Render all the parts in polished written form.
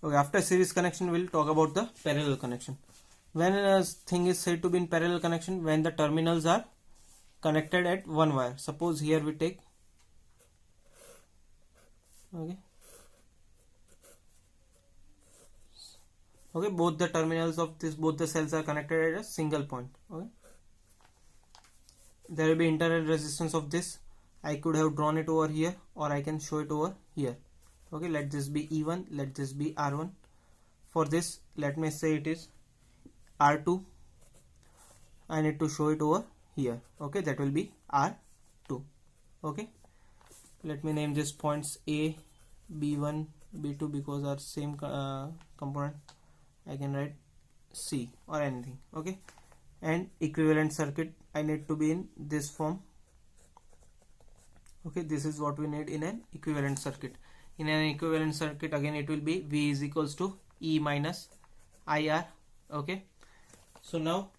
Okay, after series connection we'll talk about the parallel connection. When a thing is said to be in parallel connection, when the terminals are connected at one wire. Suppose here we take, okay, both the terminals of both the cells are connected at a single point. Okay, there will be internal resistance of this. I could have drawn it over here, or I can show it over here. Okay, let this be E1, let this be R1. For this, let me say it is R2. I need to show it over here. Okay, that will be R2. Okay, let me name this points A, B1, B2 because are same component. I can write C or anything. Okay, and equivalent circuit I need to be in this form. Okay, this is what we need in an equivalent circuit. In an equivalent circuit, again it will be V is equals to E minus IR. Okay, so now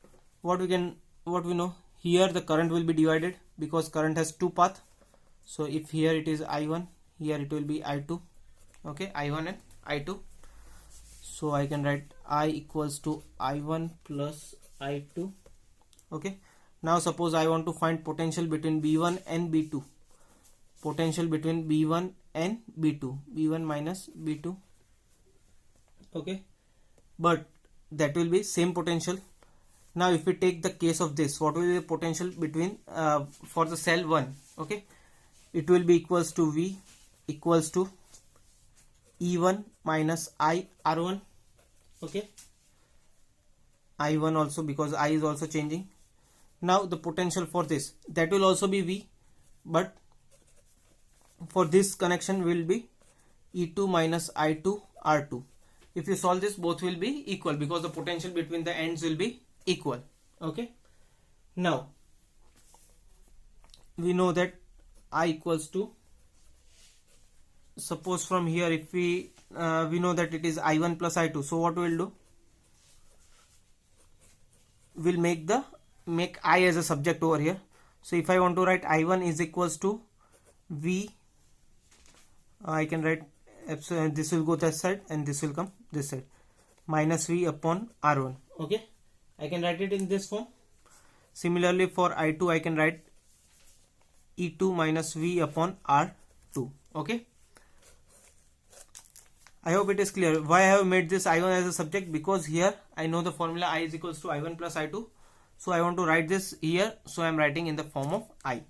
what we know here, the current will be divided because current has two paths. So if here it is I1, here it will be I2. Okay, I1 and I2. So I can write I equals to I1 plus I2. Okay, now suppose I want to find potential between B1 and B2. Potential between B1 and B2, B1 minus B2. Okay, but that will be same potential. Now if we take the case of this, what will be the potential between for the cell 1? Okay, it will be equals to V equals to E1 minus I R1. Okay, I1 also, because I is also changing. Now the potential for this, that will also be V, but for this connection will be E2 minus I2 R2. If you solve this, both will be equal because the potential between the ends will be equal. Okay, now we know that I equals to, suppose from here if we know that it is I1 plus I2. So what we will do, we'll make I as a subject over here. So if I want to write I1 is equals to V, I can write this will go that side and this will come this side, minus V upon R1. Okay, I can write it in this form. Similarly for I2 I can write E2 minus V upon R2. Okay, I hope it is clear. Why I have made this I1 as a subject? Because here I know the formula I is equals to I1 plus I2. So I want to write this here. So I am writing in the form of I.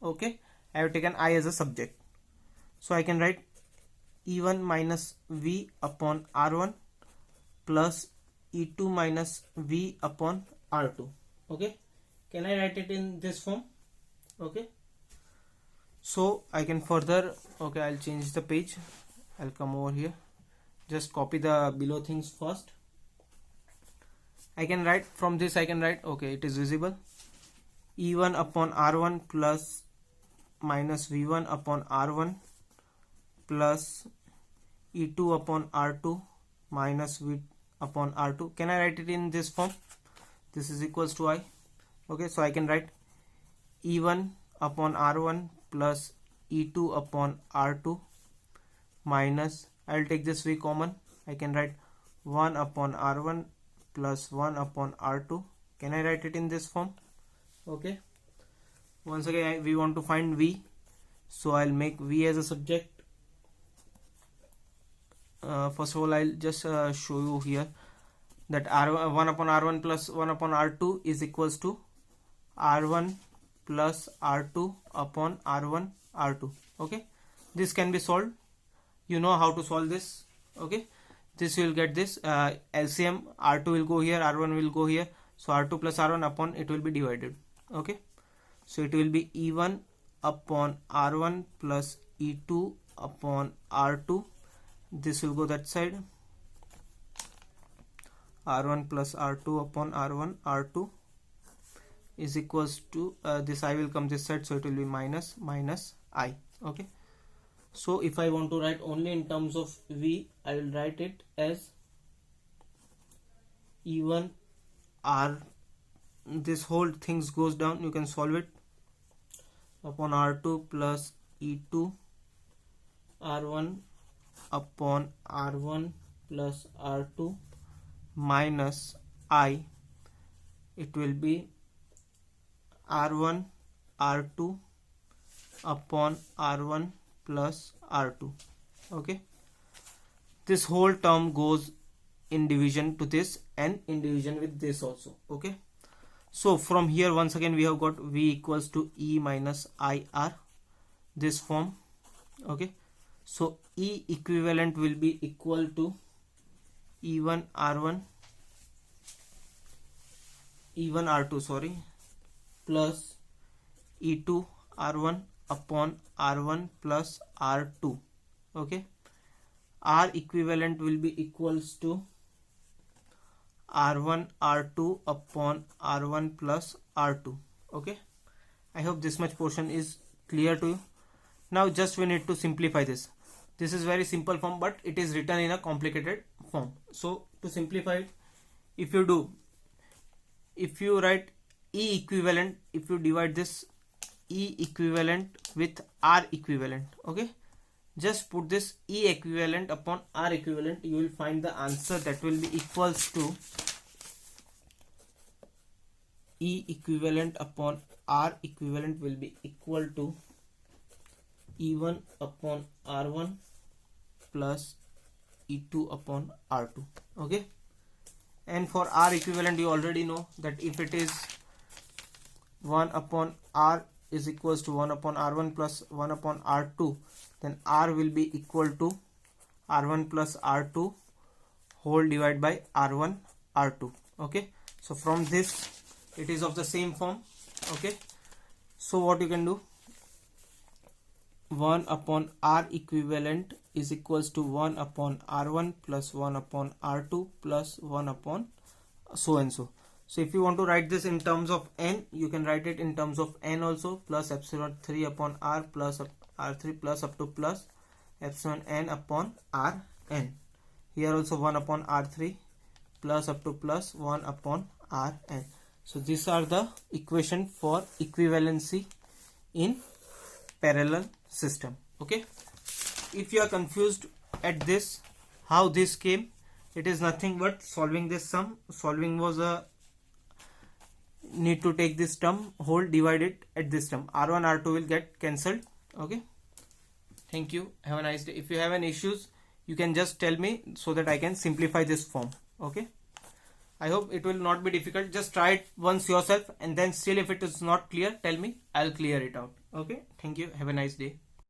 Okay, I have taken I as a subject. So I can write E1 minus V upon R1 plus E2 minus V upon R2. Okay, can I write it in this form? Okay, so I can further, okay, I'll change the page. I'll come over here. Just copy the below things first. I can write from this, I can write, okay, it is visible, E1 upon R1 plus minus V1 upon R1 plus E2 upon R2 minus V upon R2. Can I write it in this form? This is equals to I. Okay, so I can write E1 upon R1 plus E2 upon R2 minus, I'll take this V common. I can write 1 upon R1 plus 1 upon R2. Can I write it in this form? Okay, once again we want to find V, so I'll make V as a subject. First of all I'll just show you here that R1 upon R1 plus 1 upon R2 is equals to R1 plus R2 upon R1 R2. Okay, this can be solved. You know how to solve this. Okay, this will get this LCM, R2 will go here, R1 will go here, so R2 plus R1 upon it will be divided. Okay, so it will be E1 upon R1 plus E2 upon R2. This will go that side, R1 plus R2 upon R1 R2 is equals to this I will come this side, so it will be minus I. Okay, so if I want to write only in terms of V, I will write it as E1 R, this whole things goes down, you can solve it, upon R2 plus E2 R1 upon R1 plus R2 minus I, it will be R1 R2 upon R1 plus R2. Okay, this whole term goes in division to this and in division with this also. Okay, so from here once again we have got V equals to E minus IR, this form. Okay, so E equivalent will be equal to E1 R1 E1 R2 sorry plus E2 R1 upon R1 plus R2. Okay, R equivalent will be equals to R1 R2 upon R1 plus R2. Okay, I hope this much portion is clear to you. Now just we need to simplify this. This is very simple form, but it is written in a complicated form. So to simplify it, if you write E equivalent, if you divide this E equivalent with R equivalent, okay, just put this E equivalent upon R equivalent, you will find the answer that will be equals to E equivalent upon R equivalent will be equal to E1 upon R1 plus E2 upon R2. Okay, and for R equivalent you already know that if it is 1 upon R is equals to 1 upon R1 plus 1 upon R2, then R will be equal to R1 plus R2 whole divided by R1 R2. Okay, so from this it is of the same form. Okay, so what you can do, 1 upon R equivalent is equals to 1 upon R1 plus 1 upon R2 plus 1 upon so and so. So if you want to write this in terms of n, you can write it in terms of n also, plus epsilon 3 upon R plus R3 plus up to plus epsilon n upon Rn. Here also 1 upon R3 plus up to plus 1 upon Rn. So these are the equation for equivalency in parallel system. Okay, if you are confused at this how this came, it is nothing but solving this sum. Solving was a need to take this term whole, divide it at this term, R1 R2 will get cancelled. Okay, thank you, have a nice day. If you have any issues you can just tell me so that I can simplify this form. Okay, I hope it will not be difficult. Just try it once yourself, and then still if it is not clear, tell me, I'll clear it out. Okay, thank you, have a nice day.